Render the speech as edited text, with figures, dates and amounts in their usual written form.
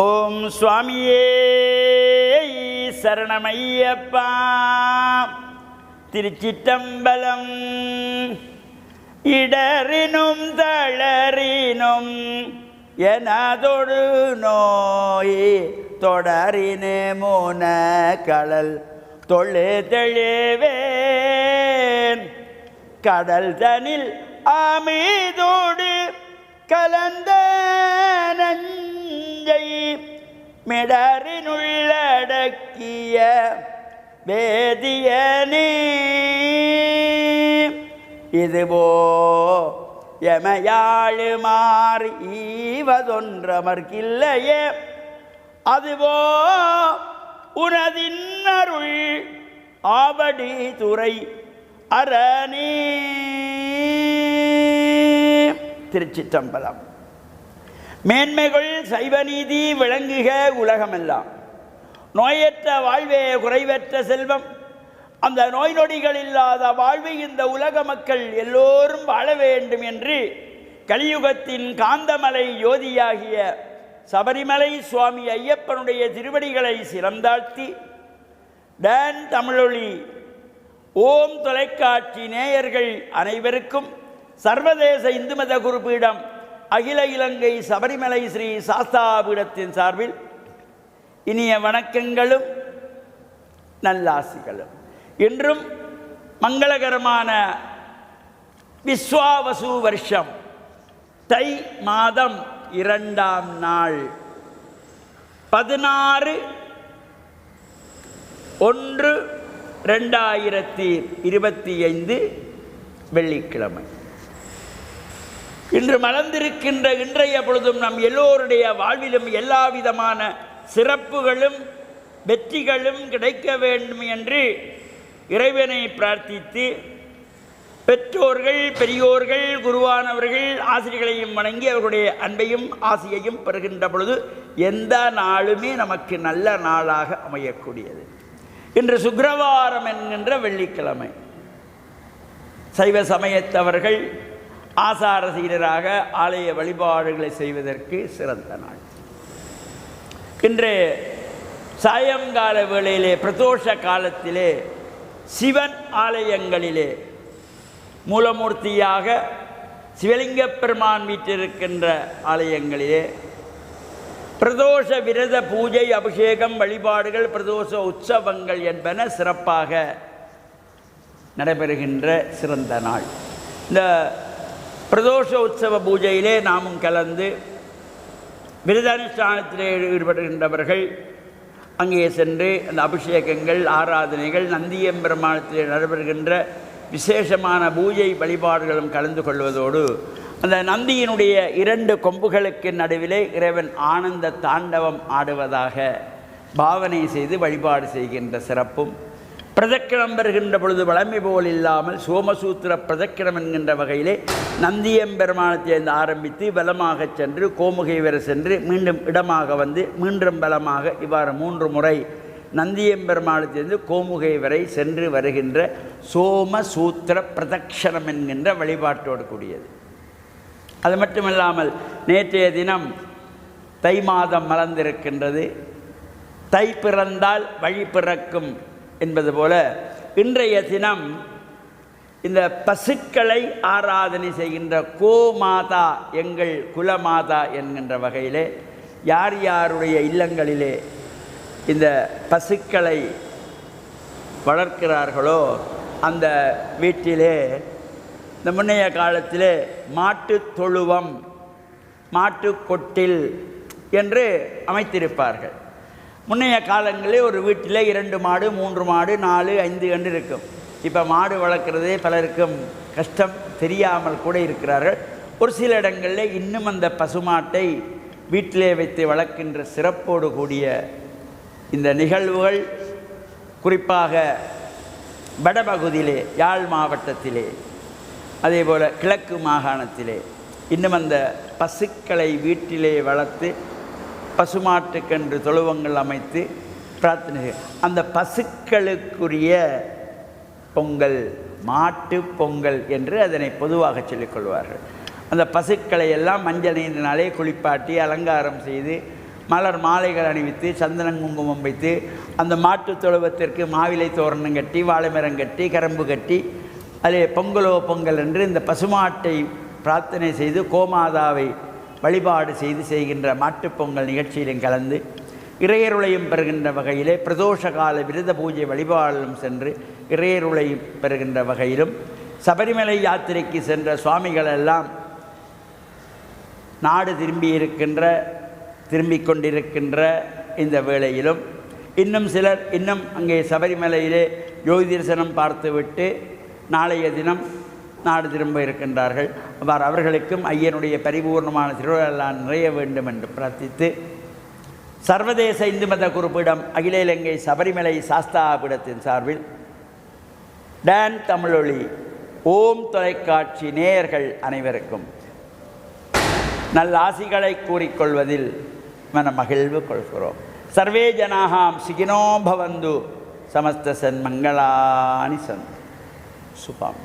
ஓம் சுவாமியே சரணமையப்பா. திருச்சிற்றம்பலம். இடறினும் தளறினும் எனதொடு நோய் தொடரினே மூன கடல் தொழு தெளிவேன். கடல் தனில் அமிதோடு கலந்த நஞ்சை மிடறினுள்ளடக்கிய வேதியனே. இதுவோ எமையாழு மாறி ஈவதொன்றமர்க்கில்லையே, அதுவோ உனதின் அருள் ஆவடி துறை அரணே. திருச்சிற்றம்பலம். மேன்மைகள் சைவநீதி விளங்குக உலகமெல்லாம். நோயற்ற வாழ்வே குறைவற்ற செல்வம். அந்த நோய் நொடிகள் இல்லாத வாழ்வை இந்த உலக மக்கள் எல்லோரும் வாழ வேண்டும் என்று கலியுகத்தின் காந்தமலை யோதியாகிய சபரிமலை சுவாமி ஐயப்பனுடைய திருவடிகளை சிறந்தாழ்த்தி டான் தமிழொலி ஓம் தொலைக்காட்சி நேயர்கள் அனைவருக்கும் சர்வதேச இந்து மத குருபீடம் அகில இலங்கை சபரிமலை ஸ்ரீ சாஸ்தாபீடத்தின் சார்பில் இனிய வணக்கங்களும் நல்லாசிகளும். இன்றும் மங்களகரமான விஸ்வாவசு வருஷம் தை மாதம் 2ஆம் நாள் 16/1/2025 வெள்ளிக்கிழமை. இன்று மலர்ந்திருக்கின்ற இன்றைய பொழுதும் நம் எல்லோருடைய வாழ்விலும் எல்லா விதமான சிறப்புகளும் வெற்றிகளும் கிடைக்க வேண்டும் என்று இறைவனை பிரார்த்தித்து பெற்றோர்கள் பெரியோர்கள் குருவானவர்கள் ஆசிரியர்களையும் வணங்கி அவர்களுடைய அன்பையும் ஆசியையும் பெறுகின்ற பொழுது எந்த நாளுமே நமக்கு நல்ல நாளாக அமையக்கூடியது. இன்று சுக்கிரவாரம் என்கின்ற வெள்ளிக்கிழமை. சைவ சமயத்தவர்கள் ஆசார சீரராக ஆலய வழிபாடுகளை செய்வதற்கு சிறந்த நாள். இன்று சாயங்கால வேளையிலே பிரதோஷ காலத்திலே சிவன் ஆலயங்களிலே மூலமூர்த்தியாக சிவலிங்க பெருமான் வீற்றிருக்கின்ற ஆலயங்களிலே பிரதோஷ விரத பூஜை அபிஷேகம் வழிபாடுகள் பிரதோஷ உற்சவங்கள் என்பன சிறப்பாக நடைபெறுகின்ற சிறந்த நாள். இந்த பிரதோஷ உற்சவ பூஜையிலே நாமும் கலந்து விரதானுஷ்டானத்திலே ஈடுபடுகின்றவர்கள் அங்கே சென்று அந்த அபிஷேகங்கள் ஆராதனைகள் நந்தியம்பெருமானத்திலே நடைபெறுகின்ற விசேஷமான பூஜை வழிபாடுகளும் கலந்து கொள்வதோடு அந்த நந்தியினுடைய 2 கொம்புகளுக்கு நடுவிலே இறைவன் ஆனந்த தாண்டவம் ஆடுவதாக பாவனை செய்து வழிபாடு செய்கின்ற சிறப்பும், பிரதக்கிரம் வருகின்ற பொழுது வளமை போல் இல்லாமல் சோமசூத்திர பிரதக்கிரம் என்கின்ற வகையிலே நந்தியம்பெருமானத்திலிருந்து ஆரம்பித்து பலமாக சென்று கோமுகை வரை சென்று மீண்டும் இடமாக வந்து மீண்டும் பலமாக இவ்வாறு 3 முறை நந்தியம்பெருமானத்திலிருந்து கோமுகை வரை சென்று வருகின்ற சோமசூத்திர பிரதக்ஷணம் என்கின்ற வழிபாட்டோடு கூடியது. அது மட்டுமல்லாமல் நேற்றைய தினம் தை மாதம் மலர்ந்திருக்கின்றது. தை பிறந்தால் வழி பிறக்கும் என்பது போல இன்றைய தினம் இந்த பசுக்களை ஆராதனை செய்கின்ற கோமாதா எங்கள் குலமாதா என்கின்ற வகையிலே யார் யாருடைய இல்லங்களிலே இந்த பசுக்களை வளர்க்கிறார்களோ அந்த வீட்டிலே இந்த முன்னைய காலத்திலே மாட்டு தொழுவம் மாட்டு கொட்டில் என்று அமைத்திருப்பார்கள். முன்னைய காலங்களில் ஒரு வீட்டில் 2 மாடு 3 மாடு 4 5 என்று இருக்கும். இப்போ மாடு வளர்க்குறதே பலருக்கும் கஷ்டம் தெரியாமல் கூட இருக்கிறார்கள். ஒரு சில இடங்களில் இன்னும் அந்த பசுமாட்டை வீட்டிலே வைத்து வளர்க்கின்ற சிறப்போடு கூடிய இந்த நிகழ்வுகள் குறிப்பாக வடபகுதியிலே யாழ் மாவட்டத்திலே அதே போல் கிழக்கு மாகாணத்திலே இன்னும் அந்த பசுக்களை வீட்டிலே வளர்த்து பசுமாட்டுக்கென்று தொழுவங்கள் அமைத்து பிரார்த்தனை அந்த பசுக்களுக்குரிய பொங்கல் மாட்டு பொங்கல் என்று அதனை பொதுவாக சொல்லிக்கொள்வார்கள். அந்த பசுக்களை எல்லாம் மஞ்சள் நீரினாலே குளிப்பாட்டி அலங்காரம் செய்து மலர் மாலைகள் அணிவித்து சந்தனம் குங்குமம் வைத்து அந்த மாட்டுத் தொழுவத்திற்கு மாவிலை தோரணம் கட்டி வாழைமரம் கட்டி கரும்பு கட்டி அதில் பொங்கலோ பொங்கல் என்று இந்த பசுமாட்டை பிரார்த்தனை செய்து கோமாதாவை வழிபாடு செய்கின்ற மாட்டுப்பொங்கல் நிகழ்ச்சியிலும் கலந்து இறையருளையும் பெறுகின்ற வகையிலே பிரதோஷ கால விரத பூஜை வழிபாடும் சென்று இறையருளையும் பெறுகின்ற வகையிலும் சபரிமலை யாத்திரைக்கு சென்ற சுவாமிகள் எல்லாம் நாடு திரும்பிக் கொண்டிருக்கின்ற இந்த வேளையிலும் இன்னும் சிலர் இன்னும் அங்கே சபரிமலையிலே யோகி தரிசனம் பார்த்துவிட்டு நாளைய தினம் நாடு திரும்ப இருக்கின்றார்கள். அவ்வாறு அவர்களுக்கும் ஐயனுடைய பரிபூர்ணமான திருவிழா நிறைய வேண்டும் என்று பிரார்த்தித்து சர்வதேச இந்து மத குறிப்பிடம் அகில இலங்கை சபரிமலை சாஸ்தாபீடத்தின் சார்பில் டான் தமிழொலி ஓம் தொலைக்காட்சி நேயர்கள் அனைவருக்கும் நல்ல ஆசிகளை கூறிக்கொள்வதில் மன மகிழ்வு கொள்கிறோம். சர்வே ஜனாகாம் சுகினோ பவந்து சமஸ்த சன்மங்களானி சந்து சுபம்.